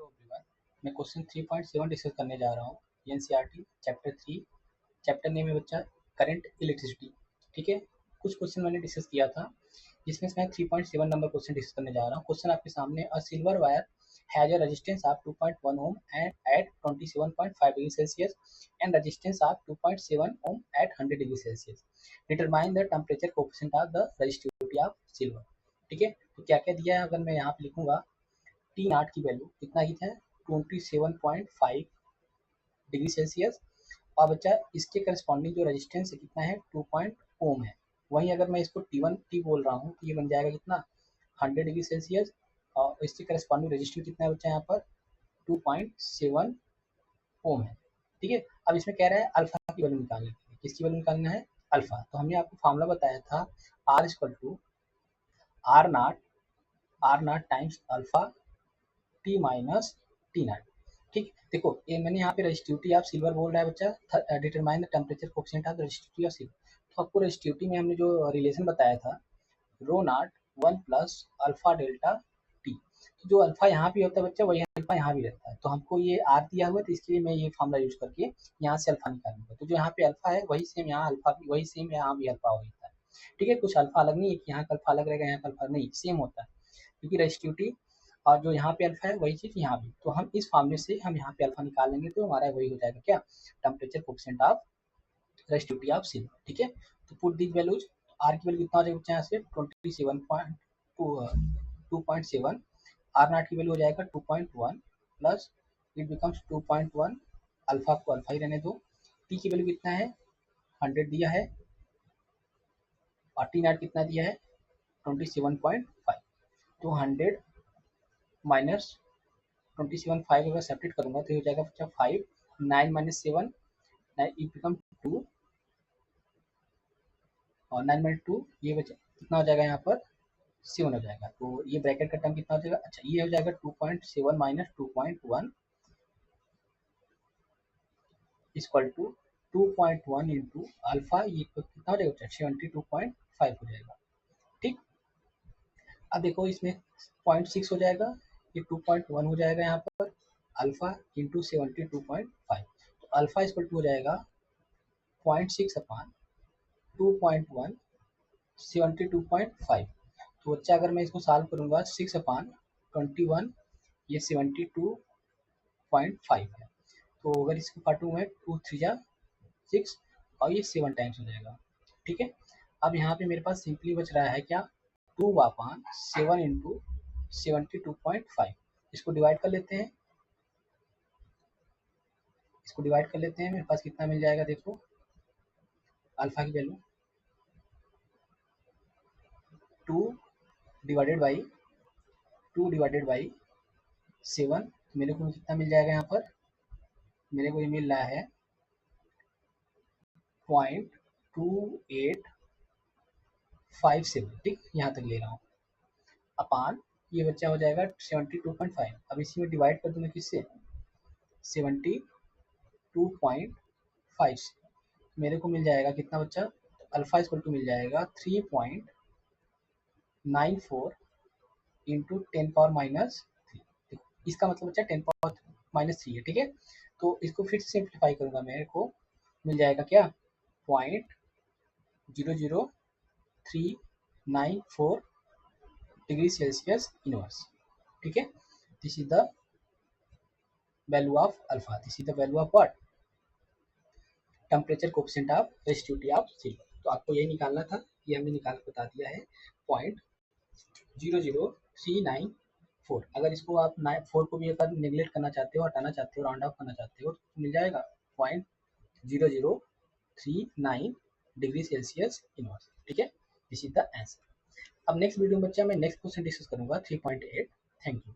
Hello everyone. मैं question 3.7 discuss करने जा रहा हूँ। NCERT chapter 3। चैप्टर नेम है बच्चा करंट इलेक्ट्रिसिटी। ठीक है, कुछ क्वेश्चन मैंने डिस्कस किया था जिसमें से मैं 3.7 नंबर क्वेश्चन डिस्कस करने जा रहा हूँ। क्वेश्चन आपके सामने, a silver wire has a resistance of 2.1 ohm and at 27.5 degree Celsius and resistance of 2.7 ohm at 100 degree Celsius. Determine the temperature coefficient of the resistivity of silver. ठीक है, तो क्या क्या दिया है अगर मैं यहाँ पे लिखूंगा, टी नाट की वैल्यू कितना ही है 27.5 डिग्री सेल्सियस, और बच्चा इसके करस्पॉन्डिंग जो रेजिस्टेंस है कितना है 2 ओम है। वहीं अगर मैं इसको T1 टी बोल रहा हूँ तो ये बन जाएगा कितना 100 डिग्री सेल्सियस, और इसके करस्पॉन्डिंग रेजिस्टेंस कितना है बच्चा यहाँ पर 2.7 ओम है। ठीक है, अब इसमें कह रहा है अल्फा की वैल्यू निकालने के लिए, किसकी वैल्यू निकालना है अल्फा। तो हमने आपको फॉर्मूला बताया था R equal to R naught times alpha T minus T naught. ठीक, देखो ये मैंने यहाँ पे रेजिस्टिविटी ऑफ सिल्वर बोल रहा है बच्चा, determine the temperature coefficient of resistivity of silver. तो आपको रेजिस्टिविटी में हमने जो रिलेशन बताया था रो नाट 1 प्लस अल्फा डेल्टा टी, तो जो अल्फा यहाँ भी होता है बच्चा वही अल्फा यहाँ भी रहता है। तो हमको ये आर दिया हुआ है तो इसके लिए मैं ये फॉर्मूला यूज करके यहाँ से अल्फा निकालूंगा। तो जो यहाँ पे अल्फा है वही सेम यहाँ अल्फा भी, वही सेम यहाँ भी अल्फा होता है। ठीक है, कुछ अल्फा अलग नहीं है कि यहाँ का अल्फा अलग रहेगा यहाँ का अल्फा नहीं, सेम होता है, क्योंकि रेजिस्टिविटी और जो यहाँ पे अल्फा है वही चीज यहाँ भी। तो हम इस फॉर्मूले से हम यहाँ पे अल्फा निकाल लेंगे तो हमारा वही हो जाएगा क्या temperature coefficient of resistivity of silver. ठीक है, तो पुट दिस वैल्यूज, आर की वैल्यू कितना हो जाएगा यहाँ से 2.7, आर नॉट की वैल्यू हो जाएगा 2.1 प्लस इट बिकम्स 2.1, अल्फा को अल्फा ही रहने दो। टी की वैल्यू कितना है 100 दिया है, और टी नॉट कितना दिया है 27.5। तो 100 माइनस 27.5 अगर सेपरेट करूंगा तो ये हो जाएगा बच्चा 5, 9 माइनस 7, 9 इट बिकम 2, और 9 माइनस 2 ये बचा कितना हो जाएगा यहाँ पर 7 हो जाएगा। तो ये ब्रैकेट का टर्म कितना हो जाएगा, अच्छा ये हो जाएगा 2.7 minus 2.1 equal to 2.1 into alpha, ये कितना हो जाएगा 72.5 हो जाएगा। ठीक, अब देखो इसमें 0.6 हो जाएगा, ये 2.1 हो जाएगा यहाँ पर अल्फा इंटू 72.5, तो अल्फा इक्वल टू हो जाएगा 0.6 अपान 2.1 72.5। तो बच्चा अगर मैं इसको सॉल्व करूंगा 6 अपान 21, ये 72.5 है। तो अगर इसको काटूँ मैं 2 3 जा 6 और ये 7 टाइम्स हो जाएगा। ठीक है, अब यहाँ पे मेरे पास सिंपली बच रहा है क्या 2 अपान 7 इंटू 72.5। इसको डिवाइड कर लेते हैं, इसको डिवाइड कर लेते हैं, मेरे पास कितना मिल जाएगा देखो, अल्फा की वैल्यू 2 डिवाइडेड बाई 7, मेरे को कितना मिल जाएगा यहाँ पर, मेरे को ये मिल रहा है 0.2857। ठीक, यहाँ तक ले रहा हूँ, अपान ये बच्चा हो जाएगा 72.5। अब इसी में डिवाइड कर दूंगा किससे 72.5 से, मेरे को मिल जाएगा कितना बच्चा, अल्फा इक्वल टू मिल जाएगा 3.94 इंटू 10 पावर माइनस 3। इसका मतलब बच्चा 10 पावर माइनस 3 है। ठीक है, तो इसको फिर से सिंप्लीफाई करूंगा, मेरे को मिल जाएगा क्या 0.00394 डिग्री सेल्सियस इनवर्स। ठीक है, this is the value of alpha, this is the value of what temperature coefficient of resistivity of silver. तो आपको यही निकालना था, ये हमने निकाल के बता दिया है 0.00394। अगर इसको आप 4 को भी अगर नेग्लेक्ट करना चाहते हो, हटाना चाहते हो, राउंड ऑफ करना चाहते हो तो मिल जाएगा 0.0039 डिग्री सेल्सियस इनवर्स। ठीक है, दिस इज द आंसर। अब नेक्स्ट वीडियो में बच्चा मैं नेक्स्ट क्वेश्चन डिस्कस करूंगा 3.8। Thank you.